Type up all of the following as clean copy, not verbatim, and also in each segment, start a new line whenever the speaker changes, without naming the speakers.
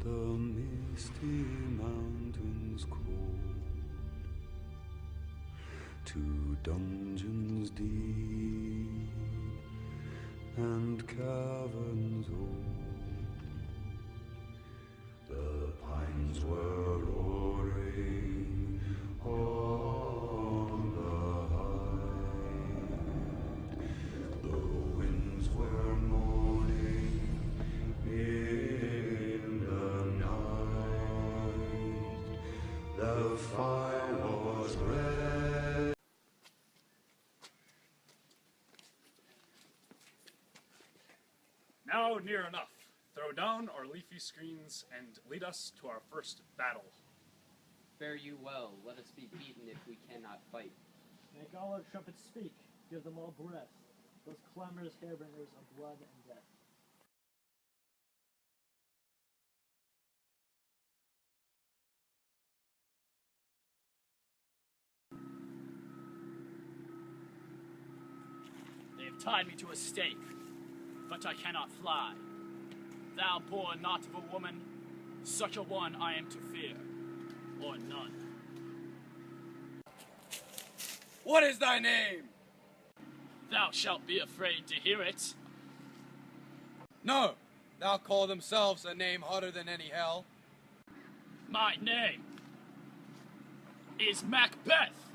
the misty mountains cold, to dungeons deep and caverns old. The pines were roaring on the height, the winds were moaning in the night, the fire was red.
Now near enough. Throw down our leafy screens and lead us to our first battle.
Fare you well. Let us be beaten if we cannot fight.
Make all our trumpets speak. Give them all breath. Those clamorous hairbringers of blood and death.
They have tied me to a stake, but I cannot fly. Thou born not of a woman, such a one I am to fear, or none.
What is thy name?
Thou shalt be afraid to hear it.
No, thou call themselves a name hotter than any hell.
My name is Macbeth.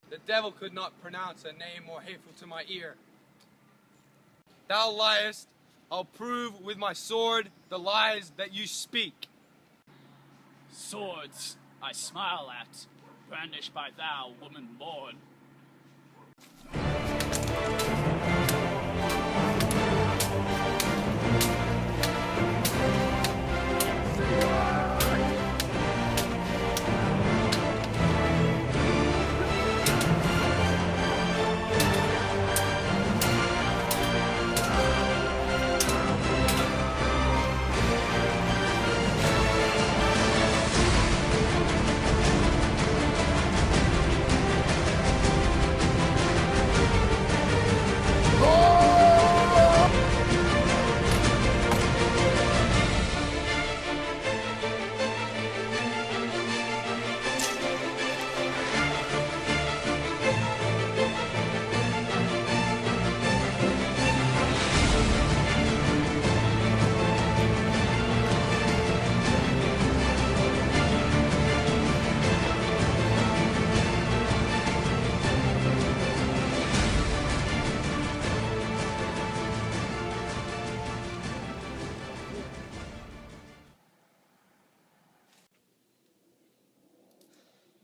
The devil could not pronounce a name more hateful to my ear. Thou liest. I'll prove with my sword the lies that you speak.
Swords I smile at, brandished by thou, woman born.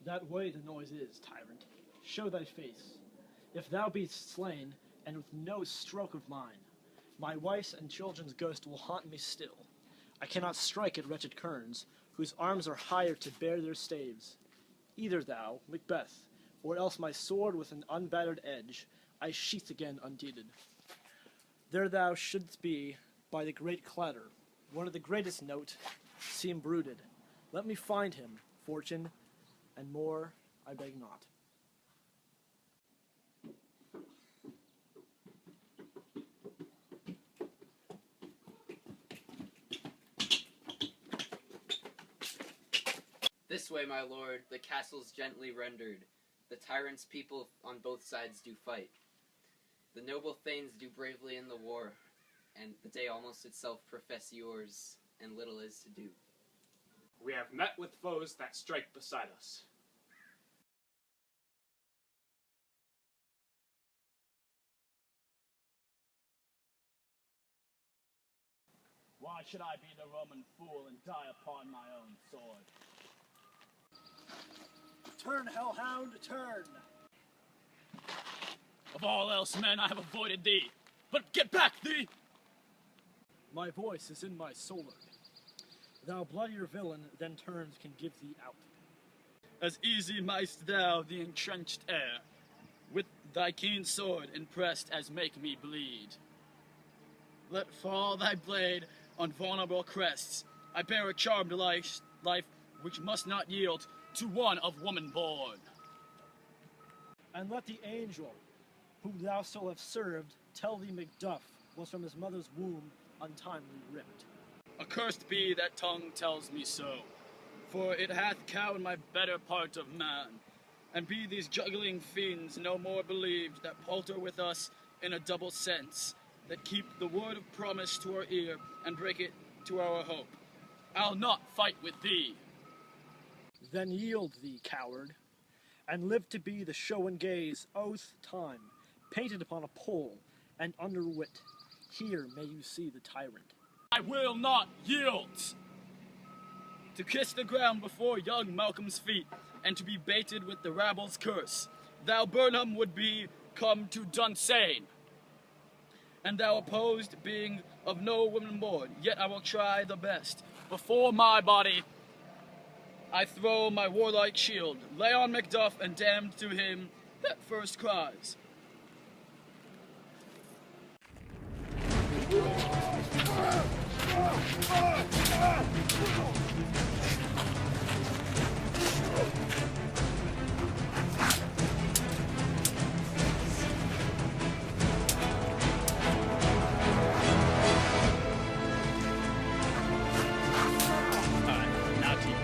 That way the noise is, tyrant. Show thy face. If thou be slain, and with no stroke of mine, my wife's and children's ghost will haunt me still. I cannot strike at wretched kerns, whose arms are higher to bear their staves. Either thou, Macbeth, or else my sword with an unbattered edge, I sheath again undeeded. There thou shouldst be, by the great clatter, one of the greatest note, seem brooded. Let me find him, fortune, and more I beg not.
This way, my lord, the castle's gently rendered. The tyrant's people on both sides do fight. The noble thanes do bravely in the war, and the day almost itself profess yours, and little is to do.
We have met with foes that strike beside us.
Why should I be the Roman fool and die upon my own sword?
Turn, hellhound, turn!
Of all else men I have avoided thee, but get back thee!
My voice is in my sword. Thou bloodier villain than turns can give thee out.
As easy mightst thou the entrenched air, with thy keen sword impressed as make me bleed. Let fall thy blade on vulnerable crests. I bear a charmed life which must not yield to one of woman born.
And let the angel, whom thou so have served, tell thee Macduff was from his mother's womb untimely ripped.
Accursed be that tongue tells me so, for it hath cowed my better part of man. And be these juggling fiends no more believed that palter with us in a double sense, that keep the word of promise to our ear and break it to our hope. I'll not fight with thee.
Then yield thee, coward, and live to be the show and gaze, oath, time, painted upon a pole, and underwit. Here may you see the tyrant.
I will not yield! To kiss the ground before young Malcolm's feet, and to be baited with the rabble's curse, thou Burnham would be come to Dunsane. And thou opposed, being of no woman born, yet I will try the best. Before my body I throw my warlike shield, lay on Macduff, and damned to him that first cries. Now to you.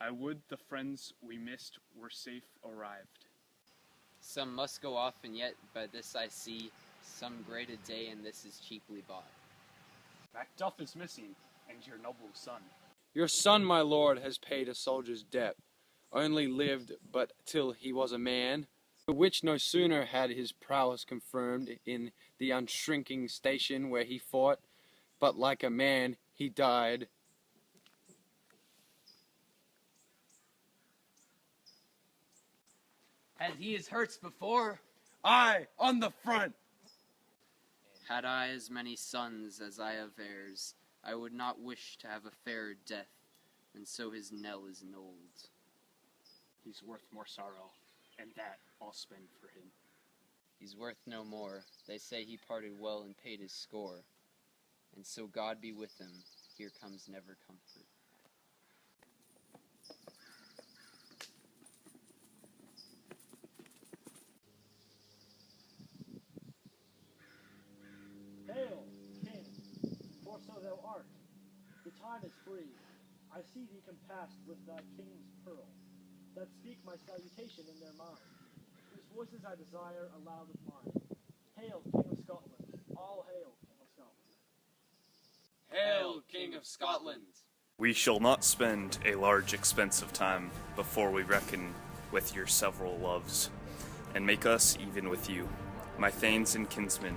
I would the friends we missed were safe arrived.
Some must go off, and yet by this I see some great a day, and this is cheaply bought.
Macduff is missing, and your noble son.
Your son, my lord, has paid a soldier's debt, only lived but till he was a man, the which no sooner had his prowess confirmed in the unshrinking station where he fought, but like a man he died.
Had he his hurts before?
Aye, on the front!
Had I as many sons as I have heirs, I would not wish to have a fairer death, and so his knell is knolled.
He's worth more sorrow, and that I'll spend for him.
He's worth no more. They say he parted well and paid his score. And so God be with him. Here comes never comfort.
Hail, King, for so thou art. The time is free. I see thee compassed with thy king's pearl, that speak my salutation in their mind, whose voices I desire aloud with mine. Hail, King of Scotland, all hail, King of Scotland.
Hail, King of Scotland!
We shall not spend a large expense of time before we reckon with your several loves, and make us even with you, my thanes and kinsmen.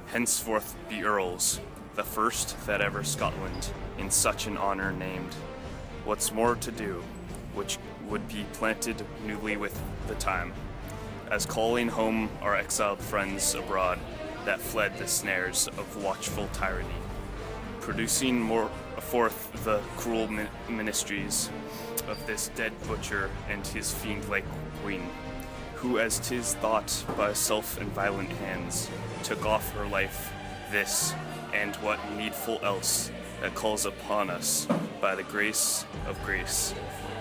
Henceforth be earls, the first that ever Scotland in such an honor named. What's more to do, which would be planted newly with the time, as calling home our exiled friends abroad that fled the snares of watchful tyranny, producing more forth the cruel ministries of this dead butcher and his fiend-like queen, who, as 'tis thought by self and violent hands, took off her life, this, and what needful else that calls upon us by the grace of grace.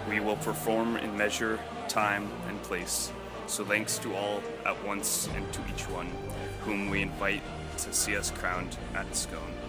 We will perform in measure, time, and place. So thanks to all at once and to each one, whom we invite to see us crowned at Scone.